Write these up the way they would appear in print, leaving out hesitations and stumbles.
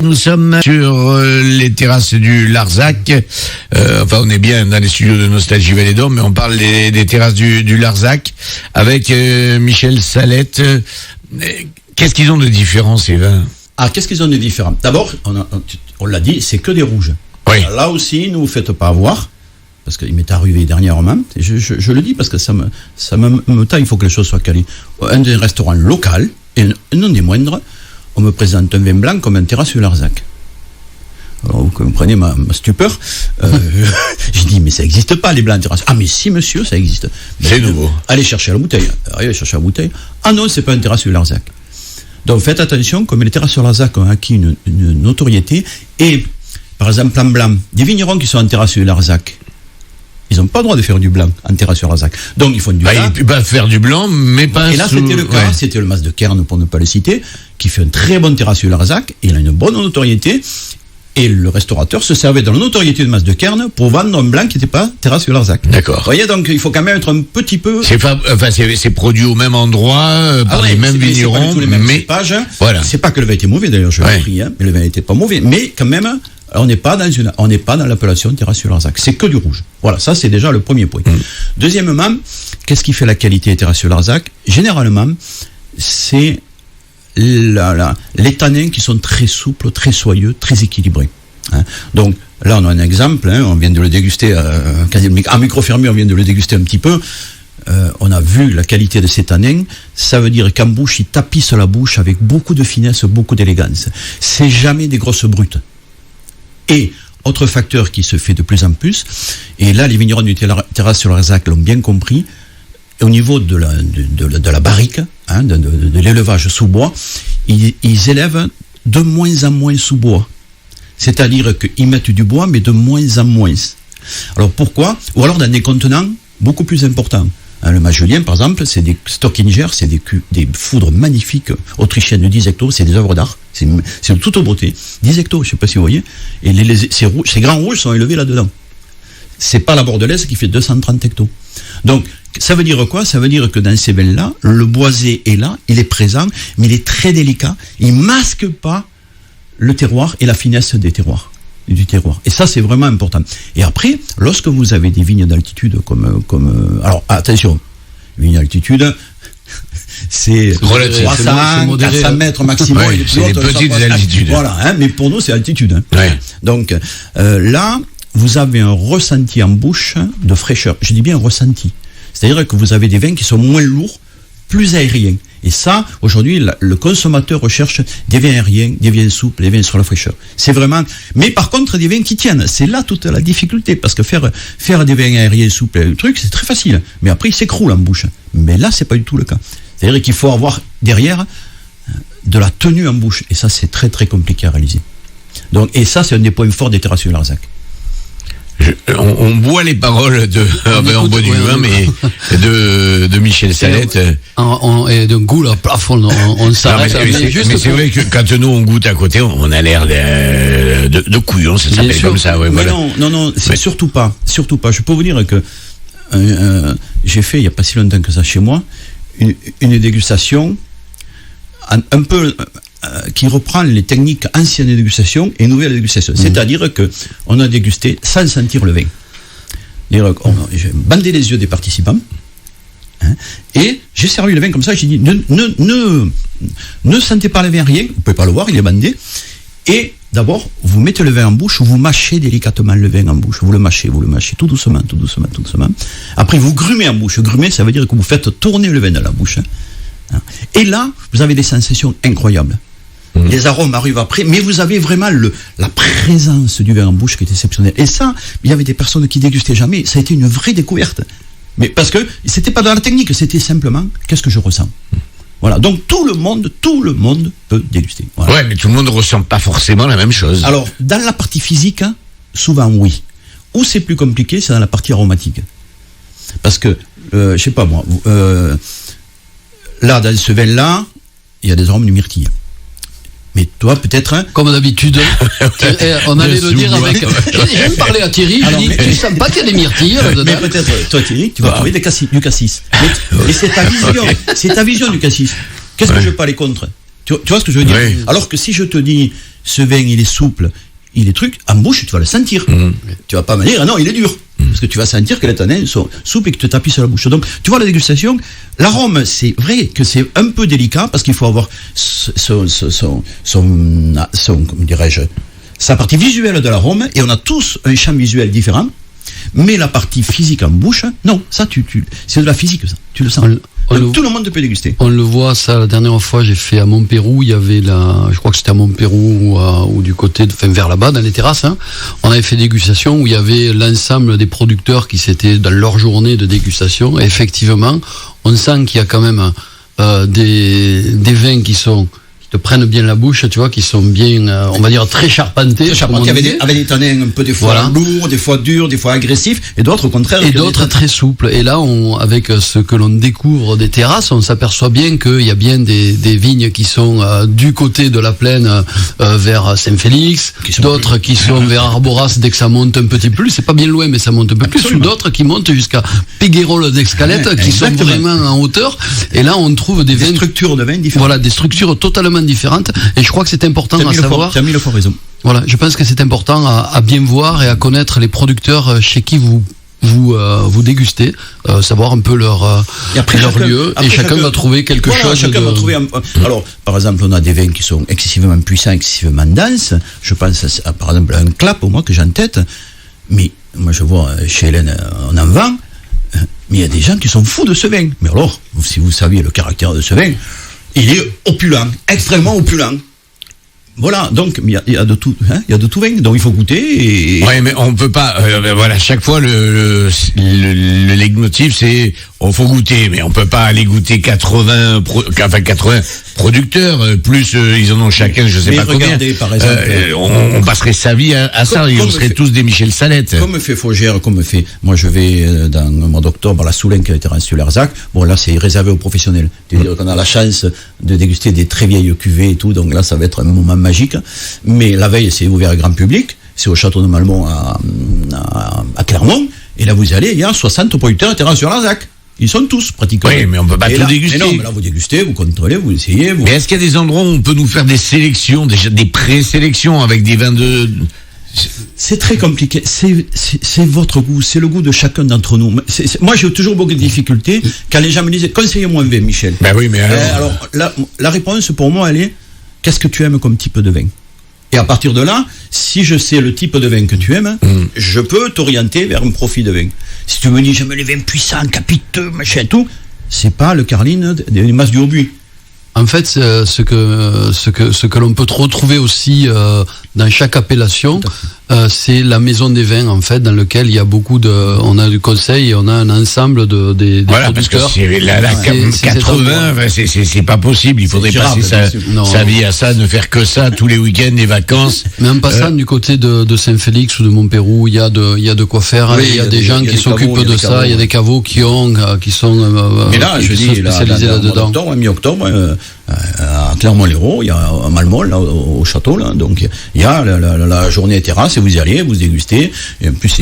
Nous sommes sur les terrasses du Larzac. Enfin, on est bien dans les studios de Nostalgie Vallée d'Or, mais on parle des terrasses du Larzac avec Michel Salette. Qu'est-ce qu'ils ont de différent, ces vins ? Ah, qu'est-ce qu'ils ont de différent ? D'abord, on l'a dit, c'est que des rouges. Oui. Alors là aussi, ne vous faites pas avoir, parce qu'il m'est arrivé dernièrement, et je le dis parce que ça me taille, il faut que les choses soient calées. Un des restaurants local, et non des moindres, on me présente un vin blanc comme un terrasse du Larzac. Alors vous comprenez ma stupeur. J'ai dit, mais ça n'existe pas les blancs terrasses. Ah mais si monsieur, ça existe. C'est nouveau. Allez chercher la bouteille. Ah non, c'est pas un terrasse du Larzac. Donc faites attention, comme les terrasses sur Larzac ont acquis une notoriété, et par exemple en blanc, des vignerons qui sont en terrasse sur Larzac, ils n'ont pas le droit de faire du blanc en terrasse sur Larzac. Donc ils font du blanc. Ils peuvent faire du blanc, mais pas. Et là c'était le cas, c'était le Mas de Kern pour ne pas le citer, qui fait un très bon terrasse sur Larzac, il a une bonne notoriété. Et le restaurateur se servait dans la notoriété de Mas de Kern pour vendre un blanc qui n'était pas terrasse du Larzac. D'accord. Vous voyez, donc il faut quand même être un petit peu. C'est produit au même endroit, par les mêmes vignerons, les mêmes cépages. Voilà. C'est pas que le vin était mauvais d'ailleurs, je l'ai pris, mais le vin n'était pas mauvais. Mais quand même, on n'est pas dans l'appellation terrasse du Larzac. C'est que du rouge. Voilà, ça c'est déjà le premier point. Deuxièmement, qu'est-ce qui fait la qualité des terrasses du Larzac ? Généralement, c'est les tanins qui sont très souples, très soyeux, très équilibrés. Donc là on a un exemple, on vient de le déguster à micro fermé, on vient de le déguster un petit peu. On a vu la qualité de ces tanins. Ça veut dire qu'en bouche, ils tapissent la bouche avec beaucoup de finesse, beaucoup d'élégance. C'est jamais des grosses brutes. Et autre facteur qui se fait de plus en plus, et là les vignerons du terrasse sur Larzac l'ont bien compris, au niveau de la barrique, de l'élevage sous bois, ils élèvent de moins en moins sous bois. C'est-à-dire qu'ils mettent du bois, mais de moins en moins. Alors pourquoi ? Ou alors dans des contenants beaucoup plus importants. Le Majolien, par exemple, c'est des Stockinger, c'est des foudres magnifiques autrichiennes de 10 hectos, c'est des œuvres d'art, c'est de toute beauté. 10 hectos, je ne sais pas si vous voyez, et ces grands rouges sont élevés là-dedans. C'est pas la bordelaise qui fait 230 hectos. Donc, ça veut dire quoi ? Ça veut dire que dans ces vins-là, le boisé est là, il est présent, mais il est très délicat. Il masque pas le terroir et la finesse du terroir. Et ça, c'est vraiment important. Et après, lorsque vous avez des vignes d'altitude comme alors, attention, vignes d'altitude, c'est 300, 400 mètres maximum. Ouais, c'est des petites altitudes. Voilà, mais pour nous, c'est altitude. Ouais. Donc, là, vous avez un ressenti en bouche de fraîcheur. Je dis bien un ressenti. C'est-à-dire que vous avez des vins qui sont moins lourds, plus aériens. Et ça, aujourd'hui, le consommateur recherche des vins aériens, des vins souples, des vins sur la fraîcheur. C'est vraiment. Mais par contre, des vins qui tiennent. C'est là toute la difficulté, parce que faire des vins aériens souples, c'est très facile. Mais après, ils s'écroulent en bouche. Mais là, c'est pas du tout le cas. C'est-à-dire qu'il faut avoir derrière de la tenue en bouche. Et ça, c'est très très compliqué à réaliser. Donc, et ça, c'est un des points forts des terrasses du Larzac. On boit les paroles on boit du vin, mais de Michel Salette. Et d'un goût là, plafond, on s'arrête. Mais c'est vrai que quand nous on goûte à côté, on a l'air de couillon, ça s'appelle comme ça. Ouais, mais voilà. Non, c'est surtout pas. Je peux vous dire que j'ai fait il y a pas si longtemps que ça chez moi une dégustation un peu qui reprend les techniques anciennes de dégustation et nouvelles dégustation. C'est-à-dire que on a dégusté sans sentir le vin. J'ai bandé les yeux des participants et j'ai servi le vin comme ça. J'ai dit ne sentez pas le vin, rien. Vous pouvez pas le voir, il est bandé. Et d'abord, vous mettez le vin en bouche, vous mâchez délicatement le vin en bouche. Vous le mâchez tout doucement. Après, vous grumez en bouche. Grumer, ça veut dire que vous faites tourner le vin dans la bouche. Et là, vous avez des sensations incroyables. Les arômes arrivent après, mais vous avez vraiment la présence du vin en bouche qui est exceptionnelle. Et ça, il y avait des personnes qui dégustaient jamais. Ça a été une vraie découverte. Mais parce que c'était pas dans la technique, c'était simplement qu'est-ce que je ressens. Voilà. Donc tout le monde peut déguster. Voilà. Ouais, mais tout le monde ne ressent pas forcément la même chose. Alors, dans la partie physique, souvent oui. Où c'est plus compliqué, c'est dans la partie aromatique. Parce que, je sais pas moi, là, dans ce vin-là, il y a des arômes de myrtille. Mais toi, peut-être... Comme d'habitude, on allait le dire avec... J'ai parlé à Thierry, je dis, tu sens pas qu'il y a des myrtilles là-dedans. Mais peut-être, toi Thierry, tu vas trouver du cassis. Mais c'est ta vision du cassis. Qu'est-ce que je peux aller contre ? Tu vois ce que je veux dire? Oui. Alors que si je te dis, ce vin, il est souple, il est truc, en bouche, tu vas le sentir. Tu vas pas me dire, ah non, il est dur. Parce que tu vas sentir que les tanins sont souples et que tu t'appuies sur la bouche. Donc, tu vois, la dégustation, l'arôme, c'est vrai que c'est un peu délicat parce qu'il faut avoir comment dirais-je, sa partie visuelle de l'arôme, et on a tous un champ visuel différent. Mais la partie physique en bouche, non, ça, c'est de la physique, ça. Tu le sens. Tout le monde peut déguster. On le voit, ça, la dernière fois, j'ai fait à Montpérou, il y avait je crois que c'était à Montpérou ou du côté, vers là-bas, dans les terrasses, hein. On avait fait dégustation où il y avait l'ensemble des producteurs qui s'étaient dans leur journée de dégustation. Et effectivement, on sent qu'il y a quand même des vins qui te prennent bien la bouche, tu vois, qui sont bien, on va dire, très charpentés. Il y avait des tanins un peu des fois lourds, des fois durs, des fois agressifs, et d'autres au contraire. Et d'autres très souples. Et là, avec ce que l'on découvre des terrasses, on s'aperçoit bien qu'il y a bien des vignes qui sont du côté de la plaine vers Saint-Félix, d'autres qui sont vers Arboras dès que ça monte un petit peu plus. C'est pas bien loin, mais ça monte un peu plus. Ou d'autres qui montent jusqu'à Péguerolles d'Escalette, qui sont vraiment en hauteur. Et là, on trouve des vins, structures de vins différentes. Voilà, des structures totalement différentes, et je crois que c'est important à savoir. Tu as 1000 fois raison. Voilà, je pense que c'est important à bien voir et à connaître les producteurs chez qui vous dégustez, savoir un peu leur lieu, et chacun va trouver quelque chose. Chacun va trouver alors, par exemple, on a des vins qui sont excessivement puissants, excessivement denses. Je pense par exemple à un Clap, moi, que j'ai en tête. Mais moi, je vois chez Hélène, on en vend. Mais il y a des gens qui sont fous de ce vin. Mais alors, si vous saviez le caractère de ce vin, il est opulent, extrêmement opulent. Voilà, donc il y a de tout, hein, il y a de tout vin, donc il faut goûter. Oui, mais on peut pas. Voilà, chaque fois le leitmotiv, c'est on faut goûter, mais on peut pas aller goûter 80 producteurs, plus ils en ont chacun, je sais pas combien. Par exemple, on passerait sa vie à ça, et on serait tous des Michel Salette. Comme fait Faugère, moi je vais dans le mois d'octobre à la Soulain qui a été sur l'Arzac. Bon, là c'est réservé aux professionnels. C'est-à-dire qu'on a la chance de déguster des très vieilles cuvées et tout, donc là ça va être un moment magique. Mais la veille c'est ouvert au grand public, c'est au château de Malmont à Clermont, et là vous allez, il y a 60 producteurs terrasse sur l'Arzac. Ils sont tous pratiquement. Oui, mais on peut pas tout déguster. Mais non, mais là vous dégustez, vous contrôlez, vous essayez. Mais est-ce qu'il y a des endroits où on peut nous faire des sélections, déjà des pré-sélections avec des vins de... C'est très compliqué. C'est votre goût, c'est le goût de chacun d'entre nous. Moi, j'ai toujours beaucoup de difficultés quand les gens me disent conseillez-moi un vin, Michel. Ben oui, mais alors la réponse pour moi, elle est qu'est-ce que tu aimes comme type de vin? Et à partir de là, si je sais le type de vin que tu aimes, je peux t'orienter vers un profil de vin. Si tu me dis j'aime les vins puissants, capiteux, machin, tout, c'est pas le Carline des masses du Haut-Buis. En fait, ce que l'on peut retrouver aussi dans chaque appellation, c'est la maison des vins, en fait, dans lequel il y a on a du conseil et on a un ensemble des voilà, producteurs. Parce que la 80, c'est pas possible. Il faudrait passer sa vie à ça, ne faire que ça tous les week-ends, les vacances. Mais en passant du côté de Saint-Félix ou de Montpérou, il y a de quoi faire. Oui, il y a des gens qui s'occupent de ça. Il y a des caveaux qui sont mais là, je dis, spécialisés là-dedans. Mi-octobre, à Clermont-Lérault, il y a à Malmont, là, au château, là, donc il y a la journée terrasse, et vous y allez, vous dégustez, et en plus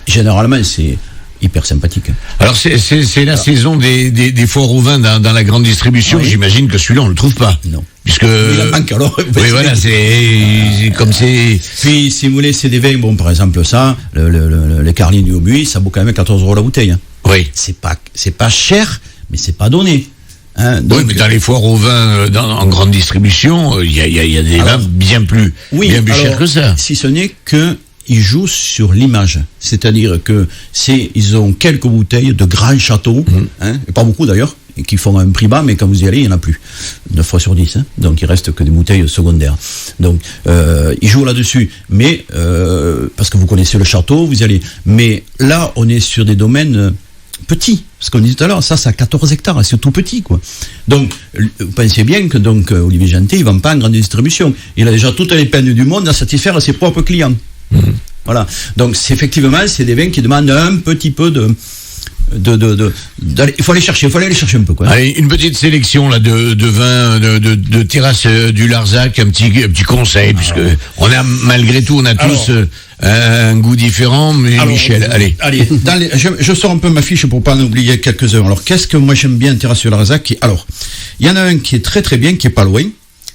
généralement c'est hyper sympathique. Alors c'est la saison des foires au vin dans la grande distribution. Oui. J'imagine que celui-là on le trouve pas. Non. Puisque il en manque alors. Oui, voilà, c'est comme c'est. Puis si vous voulez, c'est des vins, bon, par exemple ça, les Carlines du Haut-Buis, ça vaut quand même 14 € la bouteille. Oui. C'est pas cher, mais c'est pas donné. Hein, donc, oui, mais dans les foires au vin en grande distribution, il y a des vins bien plus chers que ça. Si ce n'est que ils jouent sur l'image, c'est-à-dire que ils ont quelques bouteilles de grands châteaux, et pas beaucoup d'ailleurs, et qui font un prix bas, mais quand vous y allez, il n'y en a plus. 9 fois sur 10, donc il reste que des bouteilles secondaires. Donc ils jouent là-dessus, mais parce que vous connaissez le château, vous y allez. Mais là, on est sur des domaines petit, parce qu'on dit tout à l'heure, ça à 14 hectares, c'est tout petit, quoi. Donc, vous pensez bien que Olivier Janté, il ne vend pas en grande distribution. Il a déjà toutes les peines du monde à satisfaire ses propres clients. Voilà. Donc, effectivement, c'est des vins qui demandent un petit peu il faut aller chercher un peu, quoi. Allez, une petite sélection là de vins de terrasse du Larzac, un petit conseil, puisque on a malgré tout tous un goût différent, mais alors, Michel, allez. Je sors un peu ma fiche pour pas en oublier quelques-uns. Alors qu'est-ce que moi j'aime bien terrasse du Larzac? Alors, il y en a un qui est très très bien, qui est pas loin,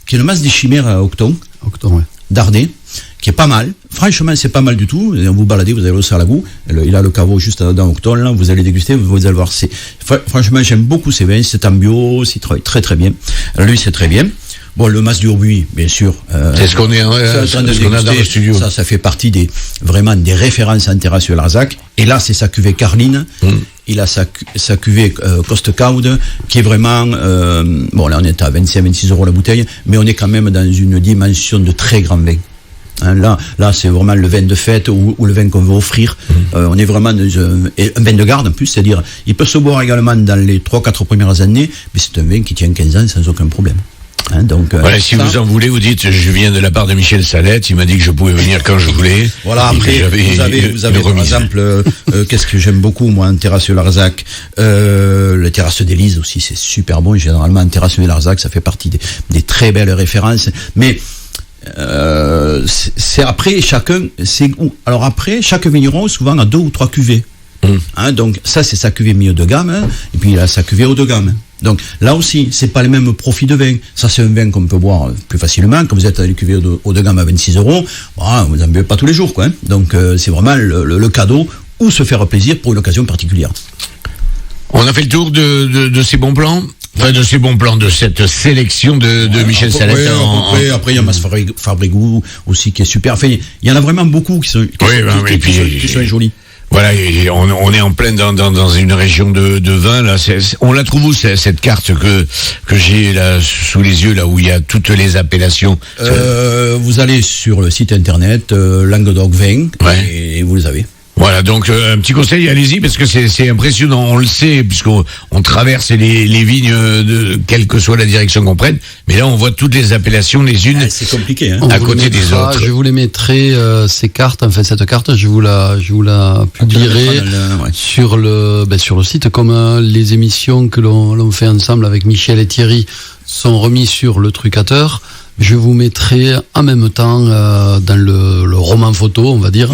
qui est le mas des chimères à Octon, Octon, ouais. Dardet, qui est pas mal. Franchement, c'est pas mal du tout. Et vous baladez, vous allez au Salagou. Il a le caveau juste dans Octon, là. Vous allez déguster, vous allez voir. Franchement, j'aime beaucoup ces vins. C'est en bio, c'est très très bien. Alors, lui, c'est très bien. Bon, le mas du Haut-Buis, bien sûr. C'est ce qu'on est, qu'on a dans le studio. Ça fait partie vraiment des références en terrasse sur l'Arzac. Et là, c'est sa cuvée Carline. Il a sa cuvée Coste-Caude, qui est vraiment, bon, là, on est à 25-26 € la bouteille, mais on est quand même dans une dimension de très grand vin. Hein, là, c'est vraiment le vin de fête ou le vin qu'on veut offrir. On est vraiment dans un vin de garde en plus, c'est-à-dire, il peut se boire également dans les 3-4 premières années, mais c'est un vin qui tient 15 ans sans aucun problème. Hein, donc, voilà, si vous en voulez, vous dites, je viens de la part de Michel Salette, il m'a dit que je pouvais venir quand je voulais. Voilà, après, vous avez par exemple, qu'est-ce que j'aime beaucoup, moi, en terrasse de Larzac, le terrasse d'Élise aussi, c'est super bon, généralement, en terrasse de Larzac, ça fait partie des très belles références, mais, c'est après, chacun, c'est où? Alors après, chaque vigneron, souvent, a 2 ou 3 cuvées. Hein, donc ça c'est sa cuvée milieu de gamme, hein, et puis il a sa cuvée haut de gamme. Donc là aussi c'est pas les mêmes profils de vin. Ça c'est un vin qu'on peut boire plus facilement. Quand vous êtes à les cuvées haut de gamme à 26 €, bah, vous n'en buvez pas tous les jours, quoi. Hein. Donc c'est vraiment le cadeau ou se faire plaisir pour une occasion particulière. On a fait le tour de ces bons plans. Enfin, de ces bons plans, de cette sélection de Michel Salette. Après, il y a Mas Fabrégou aussi qui est super. Enfin, il y en a vraiment beaucoup qui sont jolis. Voilà, et on est en plein dans une région de vin là. On la trouve où cette carte que j'ai là sous les yeux là où il y a toutes les appellations. Vous allez sur le site internet Languedoc Vin et vous les avez. Voilà, donc un petit conseil, allez-y, parce que c'est impressionnant, on le sait, puisqu'on traverse les vignes, quelle que soit la direction qu'on prenne, mais là on voit toutes les appellations les unes c'est compliqué, hein. à côté des autres. Je vous les mettrai, ces cartes, enfin cette carte, je vous la publierai sur le site, comme les émissions que l'on fait ensemble avec Michel et Thierry sont remis sur le Trucateur. Je vous mettrai en même temps dans le roman photo, on va dire.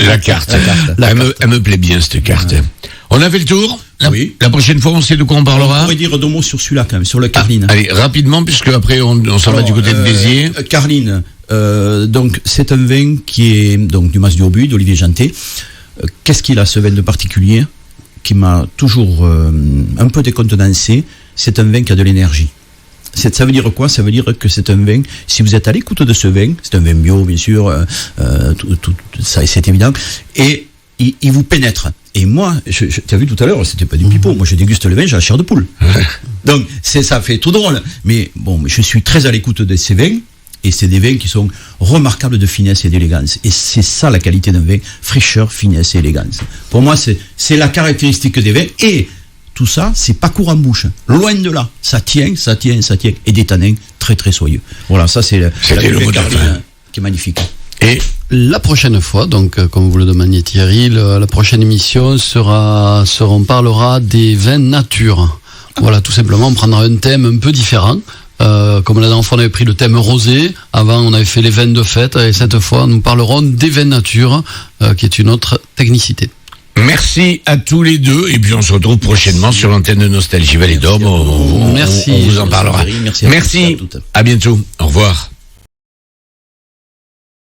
La carte. Elle me plaît bien, cette carte. On a fait le tour. Oui. La prochaine fois, on sait de quoi on parlera. On pourrait dire 2 mots sur celui-là, quand même, sur le Carline. Allez, rapidement, puisque après, on s'en va du côté de Béziers. Carline, donc, c'est un vin qui est, donc, du Mas du Haut-Buis, d'Olivier Janté. Qu'est-ce qu'il a, ce vin de particulier, qui m'a toujours un peu décontenancé? C'est un vin qui a de l'énergie. Ça veut dire quoi? Ça veut dire que c'est un vin, si vous êtes à l'écoute de ce vin, c'est un vin bio, bien sûr, ça c'est évident, et il vous pénètre. Et moi, tu as vu tout à l'heure, c'était pas du pipeau, moi je déguste le vin, j'ai la chair de poule. Donc ça fait tout drôle, mais bon, je suis très à l'écoute de ces vins, et c'est des vins qui sont remarquables de finesse et d'élégance. Et c'est ça la qualité d'un vin, fraîcheur, finesse et élégance. Pour moi, c'est la caractéristique des vins, et tout ça, c'est pas court en bouche. Loin de là. Ça tient. Et des tanins très très soyeux. Voilà, ça c'est le mot Carline qui est magnifique. Et la prochaine fois, donc comme vous le demandiez Thierry, la prochaine émission on parlera des vins nature. Voilà, tout simplement, on prendra un thème un peu différent. Comme la dernière fois on avait pris le thème rosé, avant on avait fait les vins de fête, et cette fois nous parlerons des vins nature, qui est une autre technicité. Merci à tous les deux, et puis on se retrouve prochainement sur l'antenne de Nostalgie Vallée d'Aube. On vous en parlera. Merci. À bientôt. Au revoir.